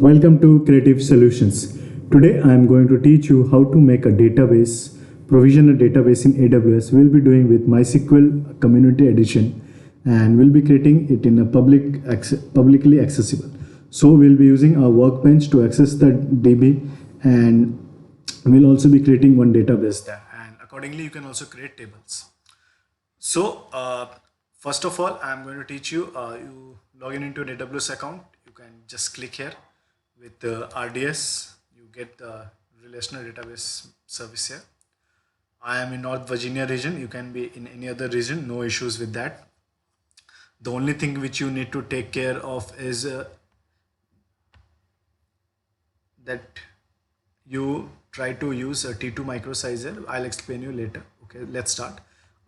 Welcome to Creative Solutions. Today I am going to teach you how to make a database, provision a database in AWS. We'll be doing with MySQL Community Edition and we'll be creating it in a publicly accessible. So we'll be using our workbench to access the DB and we'll also be creating one database there. And accordingly you can also create tables. First of all, I'm going to teach you, you log in into an AWS account. You can just click here with the RDS. You get the relational database service here. I am in North Virginia region. You can be in any other region. No issues with that. The only thing which you need to take care of is that you try to use a T2 microsizer. I'll explain you later. Okay, let's start.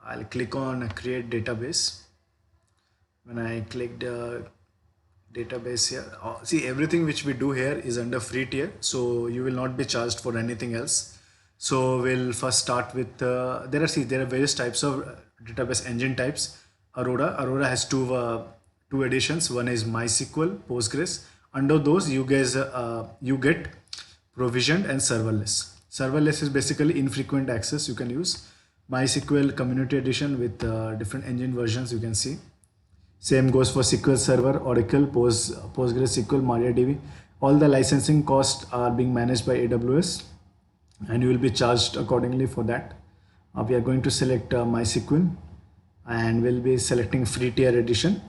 I'll click on create database. When I click the database here, see everything which we do here is under free tier, so you will not be charged for anything else. So we'll first start with there are various types of database engine types. Aurora has two editions. One is MySQL, Postgres. Under those you guys you get provisioned and serverless. Serverless is basically infrequent access. You can use MySQL Community Edition with different engine versions. You can see same goes for SQL Server, Oracle, PostgreSQL, MariaDB. All the licensing costs are being managed by AWS and you will be charged accordingly for that. We are going to select MySQL and we'll be selecting free tier edition,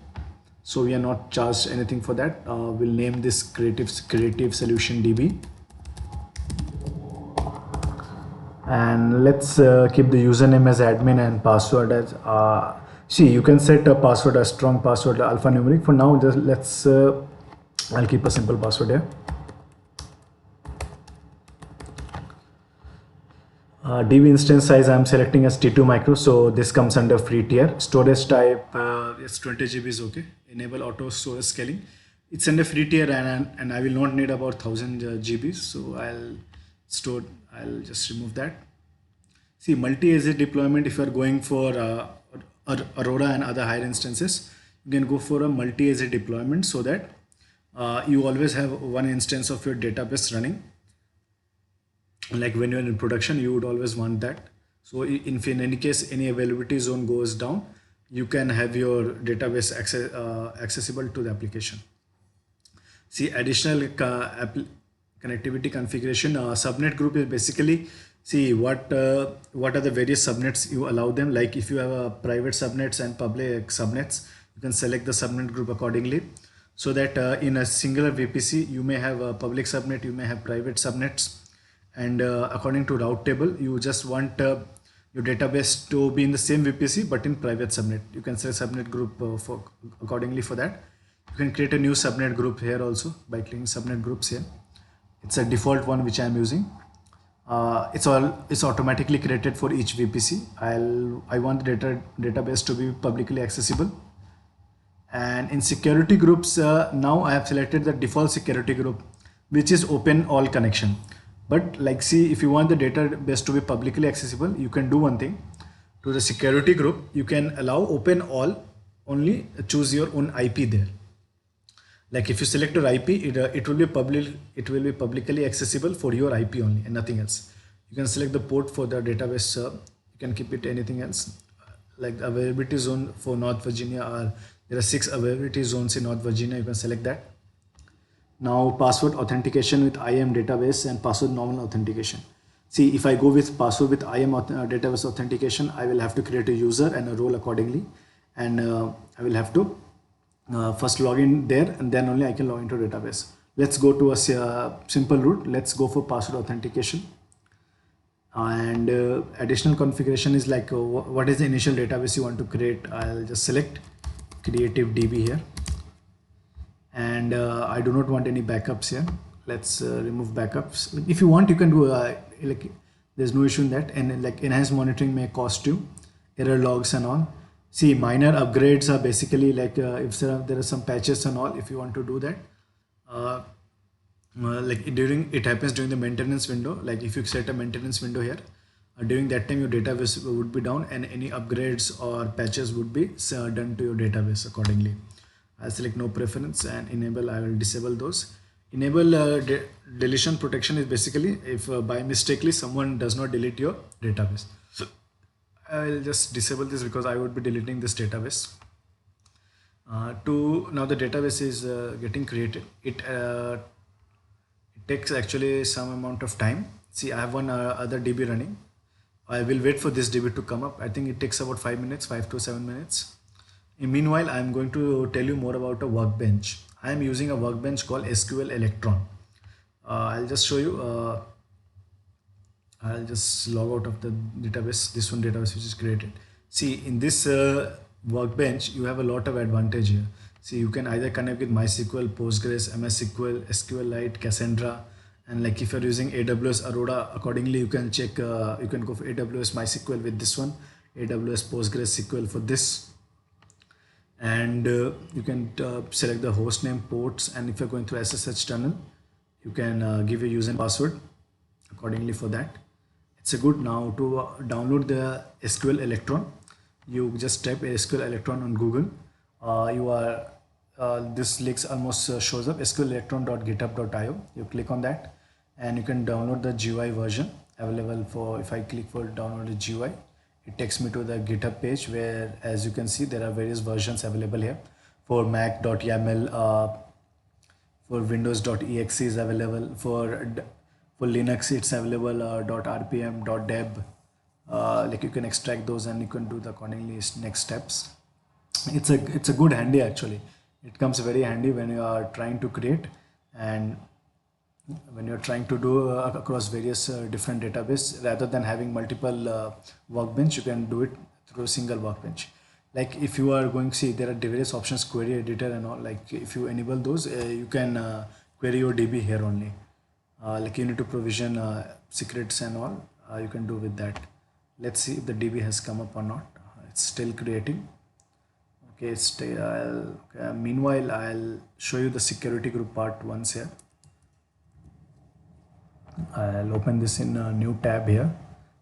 so we are not charged anything for that. We'll name this creative solution DB and let's keep the username as admin and password as see, you can set a password, a strong password, alphanumeric. For now, just let's I'll keep a simple password here. DB instance size I'm selecting as T2 micro, so this comes under free tier. Storage type, it's 20 GB is okay. Enable auto storage scaling. It's under free tier and I will not need about 1000 GB, so I'll just remove that. See, multi-AZ deployment, if you are going for Aurora and other higher instances, you can go for a multi-AZ deployment so that you always have one instance of your database running. Like when you're in production, you would always want that. So in any case any availability zone goes down, you can have your database accessible to the application. See, additional connectivity configuration. Subnet group is basically, see what are the various subnets you allow them. Like if you have a private subnets and public subnets, you can select the subnet group accordingly, so that in a singular VPC you may have a public subnet, you may have private subnets, and according to route table you just want your database to be in the same VPC but in private subnet. You can select subnet group accordingly for that. You can create a new subnet group here also by clicking subnet groups here. It's a default one which I am using. It's automatically created for each VPC. I want the database to be publicly accessible. And in security groups, now I have selected the default security group, which is open all connection. But like, see, if you want the database to be publicly accessible, you can do one thing. To the security group, you can allow open all, only choose your own IP there. Like if you select your IP, it will be publicly accessible for your IP only and nothing else. You can select the port for the database. You can keep it anything else. Like the availability zone for North Virginia, there are 6 availability zones in North Virginia. You can select that. Now password authentication with IAM database and password normal authentication. See, if I go with password with IAM database authentication, I will have to create a user and a role accordingly, and I will have to first log in there and then only I can log into database. Let's go to a simple route. Let's go for password authentication. And additional configuration is like what is the initial database you want to create. I'll just select creative DB here, and I do not want any backups here. Let's remove backups. If you want, you can do like, there's no issue in that. And like enhanced monitoring may cost you, error logs and all. See, minor upgrades are basically like if there are some patches and all, if you want to do that, like it happens during the maintenance window. Like if you set a maintenance window here, during that time your database would be down and any upgrades or patches would be done to your database accordingly. I'll select no preference and enable. I will disable those. Enable deletion protection is basically if by mistakenly someone does not delete your database. So I'll just disable this because I would be deleting this database. To now the database is getting created. It takes actually some amount of time. See, I have one other DB running. I will wait for this DB to come up. I think it takes about 5 minutes, 5 to 7 minutes. Meanwhile, I am going to tell you more about a workbench. I am using a workbench called SQL Electron. I'll just show you. I'll just log out of the database, this one database which is created. See, in this workbench, you have a lot of advantage here. See, you can either connect with MySQL, Postgres, MS SQL, SQLite, Cassandra, and like if you're using AWS Aurora, accordingly you can check, you can go for AWS MySQL with this one, AWS Postgres SQL for this, and you can select the host name, ports, and if you're going through SSH tunnel, you can give your user and password accordingly for that. It's a good. Now to download the SQL Electron, you just type SQL Electron on Google. This link almost shows up, sqlelectron.github.io. You click on that and you can download the GUI version available for. If I click for download the GUI, it takes me to the GitHub page where, as you can see, there are various versions available here. For Mac.yaml, for Windows.exe is available, for Linux it's available .rpm, .deb. Like you can extract those and you can do the accordingly next steps. It's a good handy actually. It comes very handy when you are trying to create, and when you're trying to do across various different database, rather than having multiple workbench, you can do it through a single workbench. Like if you are going, see, there are various options, query editor and all. Like if you enable those, you can query your DB here only. Like you need to provision secrets and all, you can do with that. Let's see if the DB has come up or not. It's still creating. Okay, meanwhile I'll show you the security group part once here. I'll open this in a new tab here,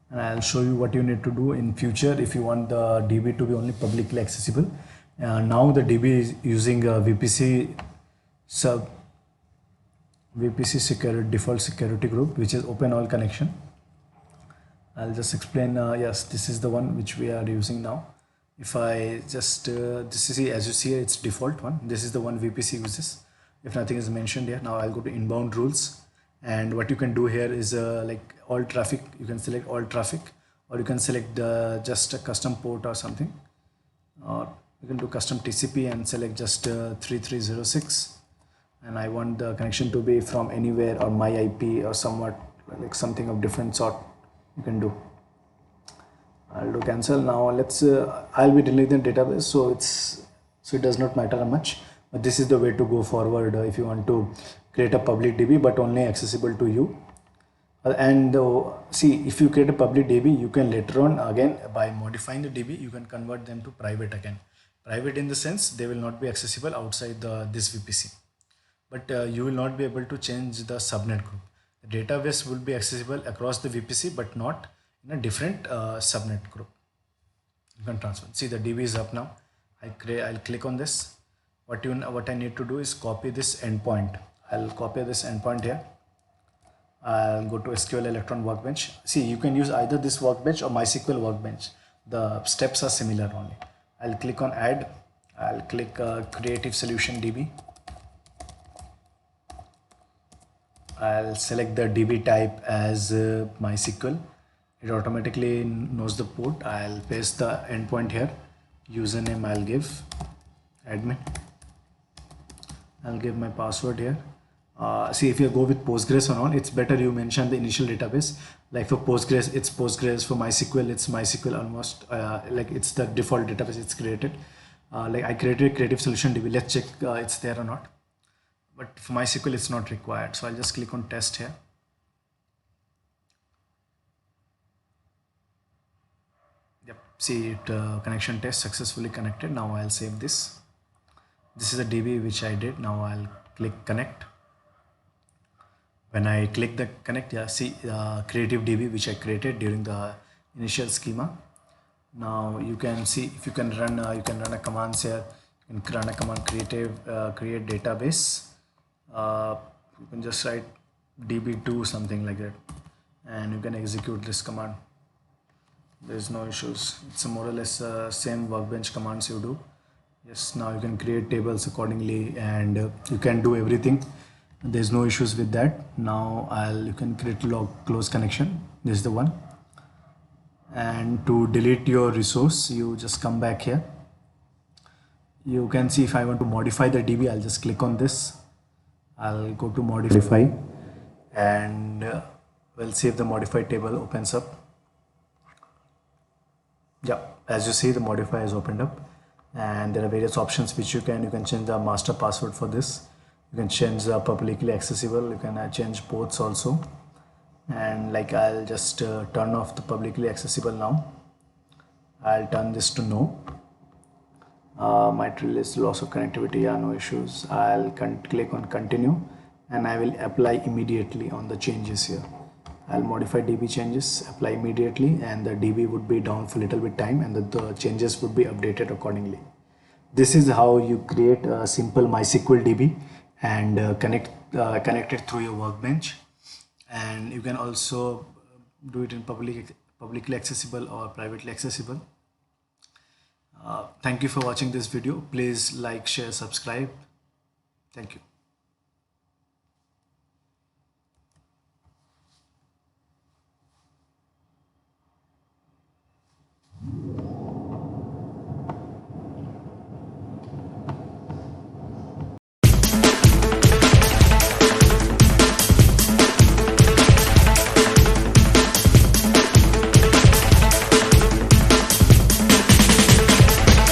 and I'll show you what you need to do in future if you want the DB to be only publicly accessible. Now the DB is using VPC security default security group, which is open all connection. I'll just explain. Yes, this is the one which we are using now. If I just this is, as you see, it's default one. This is the one VPC uses if nothing is mentioned here. Now I'll go to inbound rules, and what you can do here is like all traffic, you can select all traffic, or you can select just a custom port or something, or you can do custom TCP and select just 3306, and I want the connection to be from anywhere or my IP or somewhat like something of different sort. You can do. I'll do cancel. Now let's I'll be deleting the database, so it does not matter much, but this is the way to go forward if you want to create a public DB but only accessible to you. And see, if you create a public DB, you can later on again by modifying the DB, you can convert them to private again. Private in the sense they will not be accessible outside this VPC, but you will not be able to change the subnet group. The database will be accessible across the VPC but not in a different subnet group. You can transfer. See, the DB is up now. I'll click on this. What I need to do is copy this endpoint. I'll copy this endpoint here. I'll go to SQL Electron workbench. See, you can use either this workbench or MySQL workbench. The steps are similar only. I'll click on add. I'll click creative solution DB. I'll select the DB type as MySQL. It automatically knows the port. I'll paste the endpoint here. Username I'll give admin. I'll give my password here. See, if you go with Postgres or not, it's better you mention the initial database. Like for Postgres, it's Postgres. For MySQL, it's MySQL almost. Like it's the default database it's created. Like I created creative solution DB. Let's check it's there or not. But for MySQL, it's not required. So I'll just click on test here. Yep. See, it connection test successfully connected. Now I'll save this. This is a DB which I did. Now I'll click connect. When I click the connect, yeah, see creative DB which I created during the initial schema. Now you can see if you can run a command here. You can run a command create database. You can just write db2 something like that, and you can execute this command. There's no issues. It's more or less same workbench commands you do. Yes, now you can create tables accordingly, and you can do everything. There's no issues with that. Now you can create log close connection. This is the one. And to delete your resource, you just come back here. You can see if I want to modify the DB, I'll just click on this. I'll go to modify, and we'll see if the modified table opens up. Yeah, as you see, the modifier is opened up, and there are various options which you can change the master password for this. You can change the publicly accessible. You can change ports also, and like I'll just turn off the publicly accessible now. I'll turn this to no. Might release loss of connectivity. Yeah, no issues. I'll click on continue, and I will apply immediately on the changes here. I'll modify DB changes, apply immediately, and the DB would be down for a little bit time, and the changes would be updated accordingly. This is how you create a simple MySQL DB and connect it through your workbench. And you can also do it in publicly accessible or privately accessible. Thank you for watching this video. Please like, share, subscribe. Thank you.